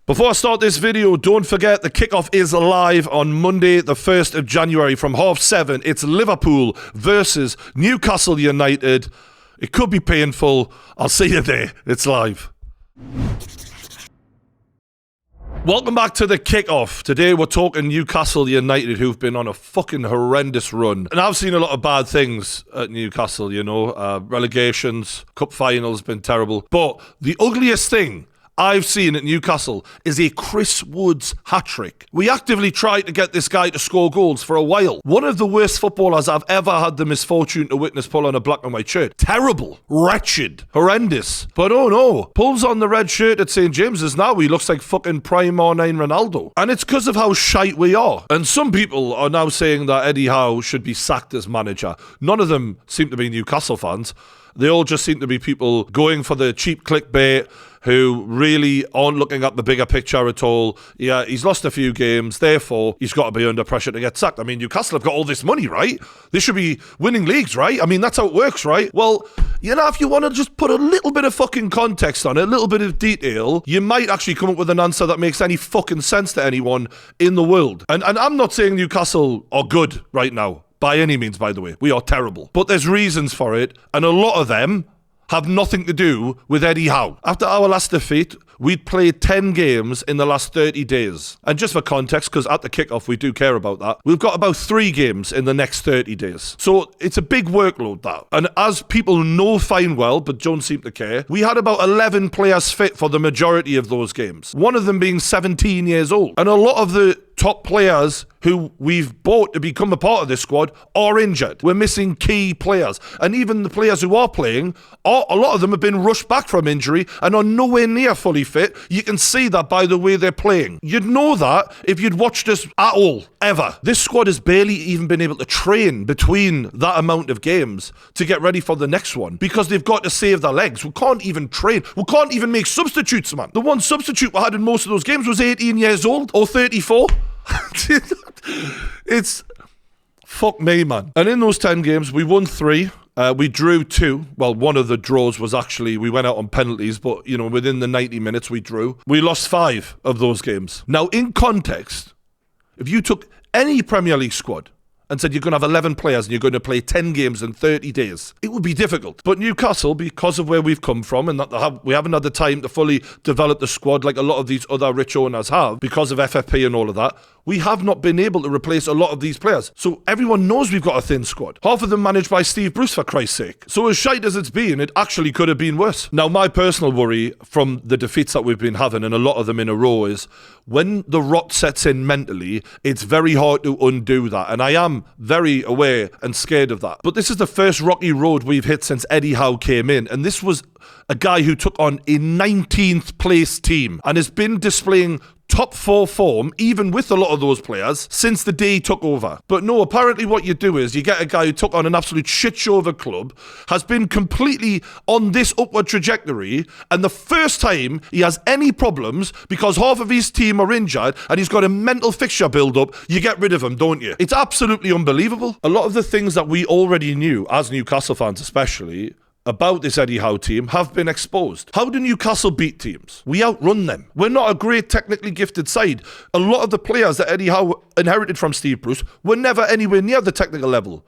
Before I start this video, don't forget the kickoff is live on Monday, the 1st of January from 7:30. It's Liverpool versus Newcastle United. It could be painful. I'll see you there. It's live. Welcome back to the kickoff. Today we're talking Newcastle United, who've been on a fucking horrendous run. And I've seen a lot of bad things at Newcastle, you know. Relegations, cup finals, been terrible. But the ugliest thing I've seen at Newcastle is a Chris Woods hat-trick. We actively tried to get this guy to score goals for a while. One of the worst footballers I've ever had the misfortune to witness pull on a black and white shirt. Terrible, wretched, horrendous. But oh no, pulls on the red shirt at St. James's now. He looks like fucking prime R9 Ronaldo. And it's because of how shite we are. And some people are now saying that Eddie Howe should be sacked as manager. None of them seem to be Newcastle fans. They all just seem to be people going for the cheap clickbait who really aren't looking at the bigger picture at all. Yeah, he's lost a few games, therefore he's got to be under pressure to get sacked. I mean, Newcastle have got all this money, right? They should be winning leagues, right? I mean, that's how it works, right? Well, you know, if you want to just put a little bit of fucking context on it, a little bit of detail, you might actually come up with an answer that makes any fucking sense to anyone in the world. And I'm not saying Newcastle are good right now. By any means, by the way. We are terrible. But there's reasons for it, and a lot of them have nothing to do with Eddie Howe. After our last defeat, we'd played 10 games in the last 30 days. And just for context, because at the kickoff we do care about that, we've got about 3 games in the next 30 days. So it's a big workload, that. And as people know fine well, but don't seem to care, we had about 11 players fit for the majority of those games. One of them being 17 years old. And a lot of the top players who we've bought to become a part of this squad are injured. We're missing key players. And even the players who are playing, a lot of them have been rushed back from injury and are nowhere near fully fit. You can see that by the way they're playing. You'd know that if you'd watched us at all, ever. This squad has barely even been able to train between that amount of games to get ready for the next one because they've got to save their legs. We can't even train. We can't even make substitutes, man. The one substitute we had in most of those games was 18 years old or 34. It's fuck me, man. And in those 10 games, we won 3. We drew 2. Well, one of the draws was actually, we went out on penalties, but, you know, within the 90 minutes we drew. We lost 5 of those games. Now, in context, if you took any Premier League squad and said you're going to have 11 players and you're going to play 10 games in 30 days, it would be difficult. But Newcastle, because of where we've come from and that we haven't had the time to fully develop the squad like a lot of these other rich owners have, because of FFP and all of that, we have not been able to replace a lot of these players. So everyone knows we've got a thin squad. Half of them managed by Steve Bruce, for Christ's sake. So as shite as it's been, it actually could have been worse. Now, my personal worry from the defeats that we've been having, and a lot of them in a row, is when the rot sets in mentally, it's very hard to undo that. And I am very aware and scared of that. But this is the first rocky road we've hit since Eddie Howe came in. And this was a guy who took on a 19th place team and has been displaying top 4 form, even with a lot of those players, since the day he took over. But no, apparently what you do is you get a guy who took on an absolute shit show of a club, has been completely on this upward trajectory, and the first time he has any problems because half of his team are injured and he's got a mental fixture build-up, you get rid of him, don't you? It's absolutely unbelievable. A lot of the things that we already knew, as Newcastle fans especially, about this Eddie Howe team have been exposed. How do Newcastle beat teams? We outrun them. We're not a great technically gifted side. A lot of the players that Eddie Howe inherited from Steve Bruce were never anywhere near the technical level.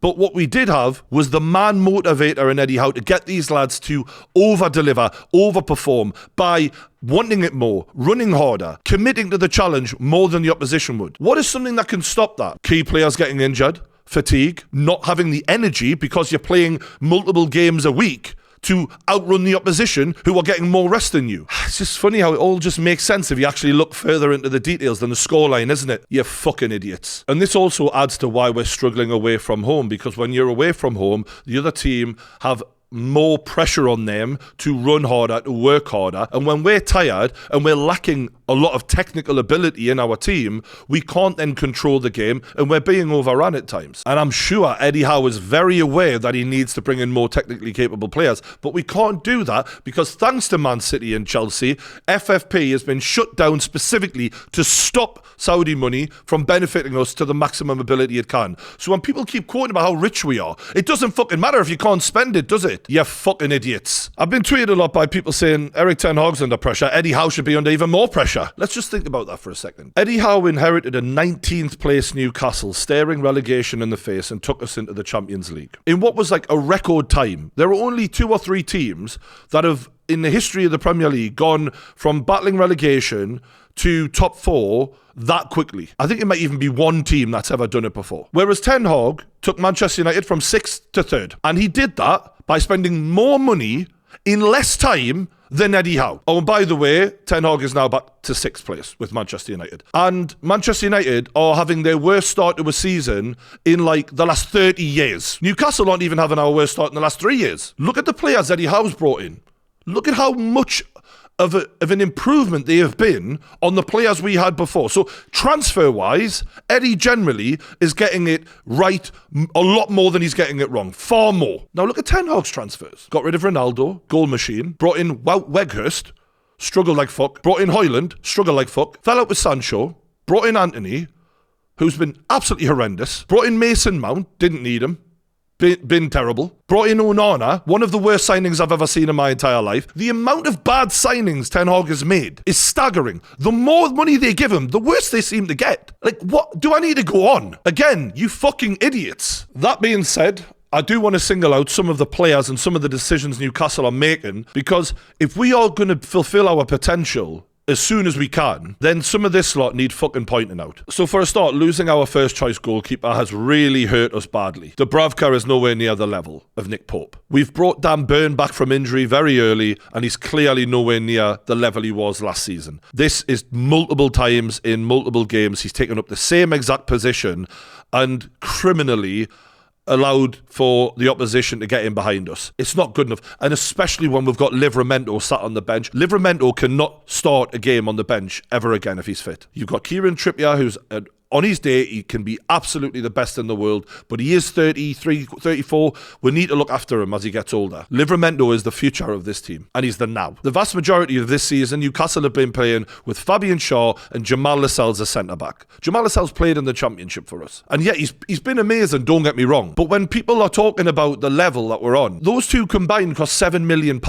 But what we did have was the man motivator in Eddie Howe to get these lads to over-deliver, over-perform by wanting it more, running harder, committing to the challenge more than the opposition would. What is something that can stop that? Key players getting injured, fatigue, not having the energy because you're playing multiple games a week to outrun the opposition who are getting more rest than you. It's just funny how it all just makes sense if you actually look further into the details than the scoreline, isn't it? You fucking idiots. And this also adds to why we're struggling away from home, because when you're away from home, the other team have more pressure on them to run harder, to work harder. And when we're tired and we're lacking a lot of technical ability in our team, we can't then control the game and we're being overrun at times. And I'm sure Eddie Howe is very aware that he needs to bring in more technically capable players, but we can't do that because thanks to Man City and Chelsea, FFP has been shut down specifically to stop Saudi money from benefiting us to the maximum ability it can. So when people keep quoting about how rich we are, it doesn't fucking matter if you can't spend it, does it? it, you fucking idiots. I've been tweeted a lot by people saying Erik ten Hag's under pressure. Eddie Howe should be under even more pressure. Let's just think about that for a second. Eddie Howe inherited a 19th place Newcastle, staring relegation in the face, and took us into the Champions League. In what was like a record time, there are only 2 or 3 teams that have, in the history of the Premier League, gone from battling relegation to top 4 that quickly. I think it might even be one team that's ever done it before. Whereas Ten Hag took Manchester United from 6th to 3rd. And he did that by spending more money in less time than Eddie Howe. Oh, and by the way, Ten Hag is now back to 6th place with Manchester United. And Manchester United are having their worst start to a season in like the last 30 years. Newcastle aren't even having our worst start in the last 3 years. Look at the players Eddie Howe's brought in. Look at how much of an improvement they have been on the players we had before. So transfer-wise, Eddie generally is getting it right a lot more than he's getting it wrong. Far more. Now look at Ten Hag's transfers. Got rid of Ronaldo, goal machine. Brought in Wout Weghorst, struggled like fuck. Brought in Højlund, struggled like fuck. Fell out with Sancho. Brought in Anthony, who's been absolutely horrendous. Brought in Mason Mount, didn't need him. Been terrible. Brought in Onana, one of the worst signings I've ever seen in my entire life. The amount of bad signings Ten Hag has made is staggering. The more money they give him, the worse they seem to get. Like, what? Do I need to go on? Again, you fucking idiots. That being said, I do want to single out some of the players and some of the decisions Newcastle are making, because if we are going to fulfill our potential as soon as we can, then some of this lot need fucking pointing out. So for a start, losing our first choice goalkeeper has really hurt us badly. Dubravka is nowhere near the level of Nick Pope. We've brought Dan Burn back from injury very early, and he's clearly nowhere near the level he was last season. This is multiple times in multiple games he's taken up the same exact position and criminally allowed for the opposition to get in behind us. It's not good enough. And especially when we've got Livramento sat on the bench. Livramento cannot start a game on the bench ever again if he's fit. You've got Kieran Trippier, who's on his day, he can be absolutely the best in the world, but he is 33, 34. We need to look after him as he gets older. Livramento is the future of this team, and he's the now. The vast majority of this season, Newcastle have been playing with Fabian Shaw and Jamal Lascelles as centre-back. Jamal Lascelles played in the Championship for us, and yet he's been amazing, don't get me wrong. But when people are talking about the level that we're on, those two combined cost £7 million.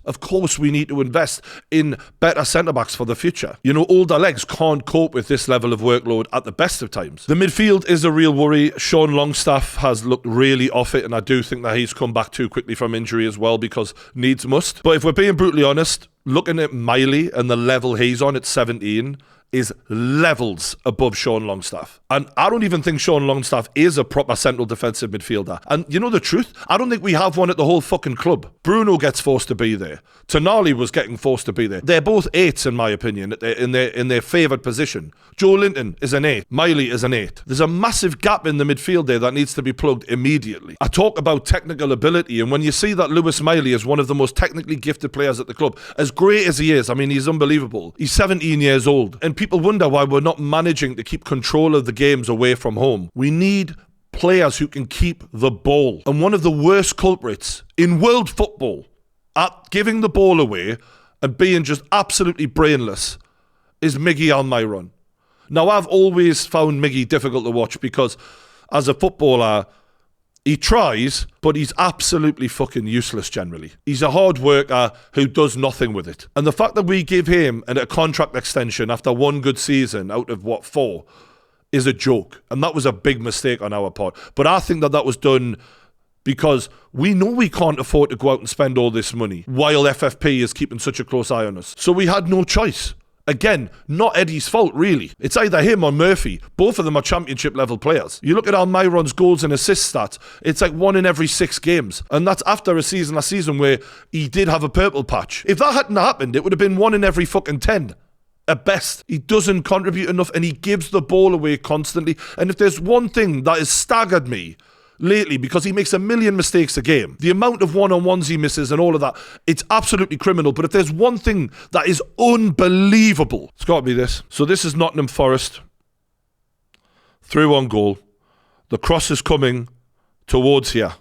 Of course, we need to invest in better centre-backs for the future. You know, older legs can't cope with this level of workload at the best of times. The midfield is a real worry. Sean Longstaff has looked really off it, and I do think that he's come back too quickly from injury as well, because needs must. But if we're being brutally honest, looking at Miley and the level he's on at 17 is levels above Sean Longstaff. And I don't even think Sean Longstaff is a proper central defensive midfielder. And you know the truth? I don't think we have one at the whole fucking club. Bruno gets forced to be there. Tonali was getting forced to be there. They're both 8s in my opinion, in their favoured position. Joe Linton is an 8. Miley is an 8. There's a massive gap in the midfield there that needs to be plugged immediately. I talk about technical ability, and when you see that Lewis Miley is one of the most technically gifted players at the club, as great as he is, I mean, he's unbelievable. He's 17 years old, and people wonder why we're not managing to keep control of the games away from home. We need players who can keep the ball. And one of the worst culprits in world football at giving the ball away and being just absolutely brainless is Miggy Almiron. Now, I've always found Miggy difficult to watch because as a footballer, he tries, but he's absolutely fucking useless generally. He's a hard worker who does nothing with it. And the fact that we give him a contract extension after one good season out of, 4, is a joke. And that was a big mistake on our part. But I think that was done because we know we can't afford to go out and spend all this money while FFP is keeping such a close eye on us. So we had no choice. Again, not Eddie's fault, really. It's either him or Murphy. Both of them are championship level players. You look at Almiron's goals and assist stats, it's like 1 in every 6 games. And that's after a season last season where he did have a purple patch. If that hadn't happened, it would have been 1 in every fucking 10. At best. He doesn't contribute enough, and he gives the ball away constantly. And if there's one thing that has staggered me lately, because he makes a million mistakes a game, the amount of one-on-ones he misses and all of that, it's absolutely criminal. But if there's one thing that is unbelievable, it's got to be this. So this is Nottingham Forest. 3-1 goal. The cross is coming towards here.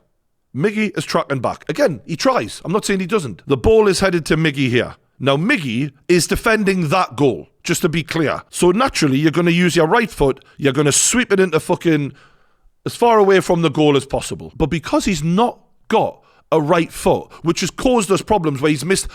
Miggy is tracking back. Again, he tries. I'm not saying he doesn't. The ball is headed to Miggy here. Now, Miggy is defending that goal, just to be clear. So naturally, you're going to use your right foot. You're going to sweep it into fucking as far away from the goal as possible. But because he's not got a right foot, which has caused us problems where he's missed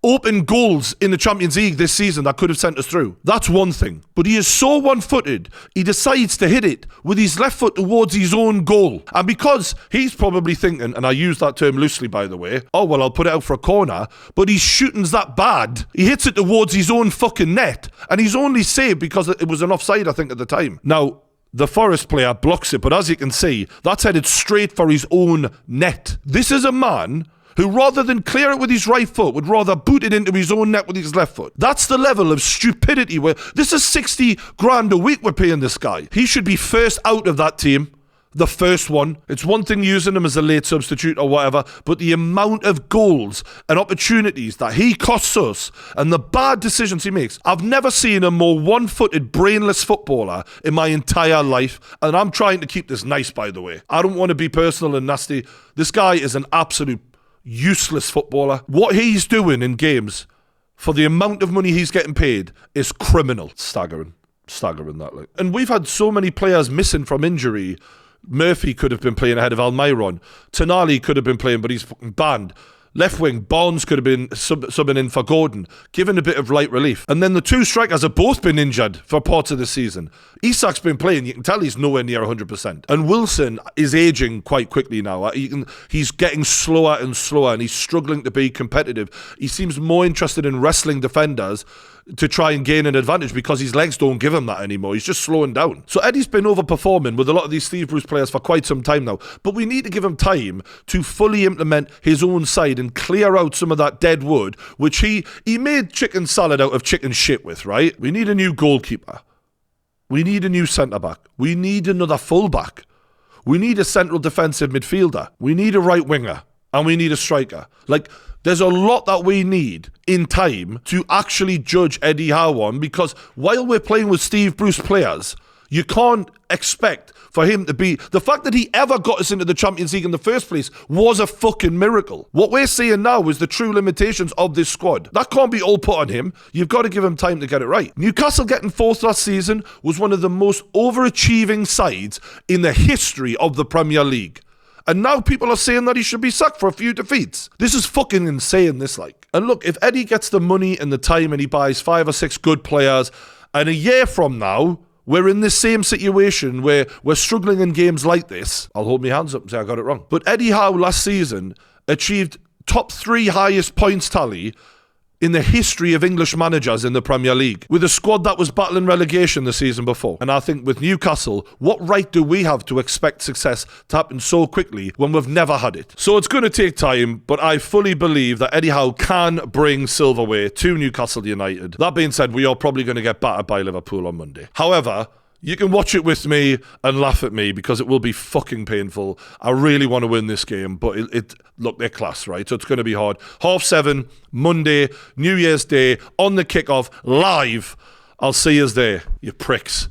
open goals in the Champions League this season that could have sent us through. That's one thing. But he is so one-footed, he decides to hit it with his left foot towards his own goal. And because he's probably thinking, and I use that term loosely, by the way, oh, well, I'll put it out for a corner, but his shooting's that bad, he hits it towards his own fucking net, and he's only saved because it was an offside, I think, at the time. Now, the Forest player blocks it, but as you can see, that's headed straight for his own net. This is a man who, rather than clear it with his right foot, would rather boot it into his own net with his left foot. That's the level of stupidity where this is 60 grand a week we're paying this guy. He should be first out of that team. The first one. It's one thing using him as a late substitute or whatever, but the amount of goals and opportunities that he costs us and the bad decisions he makes. I've never seen a more one-footed, brainless footballer in my entire life, and I'm trying to keep this nice, by the way. I don't want to be personal and nasty. This guy is an absolute useless footballer. What he's doing in games for the amount of money he's getting paid is criminal. Staggering that, like. And we've had so many players missing from injury. Murphy could have been playing ahead of Almiron. Tonali could have been playing, but he's fucking banned. Left wing, Barnes could have been subbing in for Gordon, giving a bit of light relief. And then the two strikers have both been injured for parts of the season. Isak's been playing, you can tell he's nowhere near 100%. And Wilson is aging quite quickly now. He's getting slower and slower, and he's struggling to be competitive. He seems more interested in wrestling defenders to try and gain an advantage because his legs don't give him that anymore. He's just slowing down. So Eddie's been overperforming with a lot of these Steve Bruce players for quite some time now, but we need to give him time to fully implement his own side and clear out some of that dead wood, which he made chicken salad out of chicken shit with, right? We need a new goalkeeper. We need a new centre-back. We need another full-back. We need a central defensive midfielder. We need a right winger. And we need a striker. There's a lot that we need in time to actually judge Eddie Howe on, because while we're playing with Steve Bruce players, you can't expect for him to be... The fact that he ever got us into the Champions League in the first place was a fucking miracle. What we're seeing now is the true limitations of this squad. That can't be all put on him. You've got to give him time to get it right. Newcastle getting fourth last season was one of the most overachieving sides in the history of the Premier League. And now people are saying that he should be sacked for a few defeats. This is fucking insane, this like. And look, if Eddie gets the money and the time and he buys 5 or 6 good players, and a year from now, we're in this same situation where we're struggling in games like this, I'll hold my hands up and say I got it wrong. But Eddie Howe last season achieved top 3 highest points tally in the history of English managers in the Premier League, with a squad that was battling relegation the season before. And I think with Newcastle, what right do we have to expect success to happen so quickly when we've never had it? So it's going to take time, but I fully believe that Eddie Howe can bring silverware to Newcastle United. That being said, we are probably going to get battered by Liverpool on Monday. However, you can watch it with me and laugh at me because it will be fucking painful. I really want to win this game, but look, they're class, right? So it's going to be hard. 7:30, Monday, New Year's Day, on the kickoff, live. I'll see you there, you pricks.